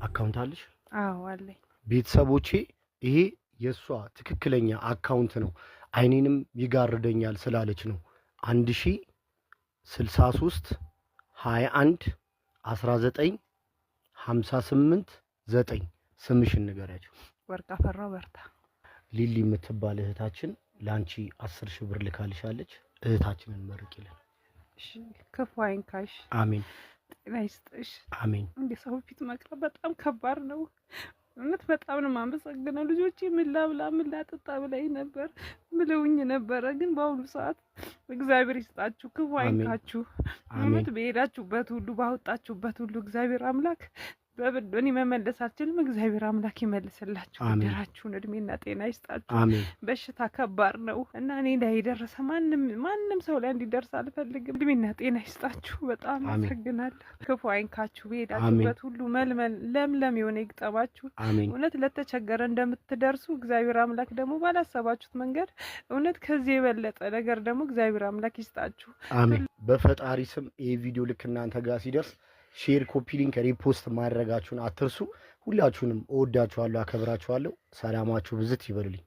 አካውንት አለሽ? አዎ አለኝ። ቤተሰቦቼ ይሄ የሷ ትክክለኛ አካውንት ነው አይኔንም ይጋርደኛል ስላለች ነው 1063 21 19 58 9 ስምሽን ንገሪያቸው። ወርቅ አፈራው በርታ። ሊሊ የምትባል እህታችን ላንቺ 10,000 ብር ልካልሻለች። እህታችንን መርቂልን። እሺ ክፉ አይንካሽ። አሜን። ጤና ይስጥሽ። አሜን። እንደ ሰው ፊት መቅረብ በጣም ከባድ ነው። እውነት በጣም ነው የማመሰግነው። ልጆቼ ምን ላብላ ምን ላጠጣ ብላኝ ነበር ብለውኝ ነበረ። ግን በአሁኑ ሰዓት እግዚአብሔር ይስጣችሁ፣ ክፉ አይንካችሁ። እውነት በሄዳችሁበት ሁሉ ባወጣችሁበት ሁሉ እግዚአብሔር አምላክ እኔ መመለስ አልችልም። እግዚአብሔር አምላክ ይመልስላችሁ፣ ብድራችሁን እድሜና ጤና ይስጣችሁ። በሽታ ከባድ ነው እና እኔ ላይ የደረሰ ማንም ሰው ላይ እንዲደርስ አልፈልግም። እድሜና ጤና ይስጣችሁ። በጣም አመሰግናለሁ። ክፉ አይንካችሁ። በሄዳችሁበት ሁሉ መልመል ለምለም የሆነ ይግጠማችሁ። እውነት ለተቸገረ እንደምትደርሱ እግዚአብሔር አምላክ ደግሞ ባላሰባችሁት መንገድ እውነት ከዚህ የበለጠ ነገር ደግሞ እግዚአብሔር አምላክ ይስጣችሁ። አሜን። በፈጣሪ ስም ይሄ ቪዲዮ ልክ እናንተ ጋር ሲደርስ ሼር፣ ኮፒ ሊንክ፣ ሪፖስት ማድረጋችሁን አትርሱ። ሁላችሁንም እወዳችኋለሁ፣ አከብራችኋለሁ። ሰላማችሁ ብዝት ይበልልኝ።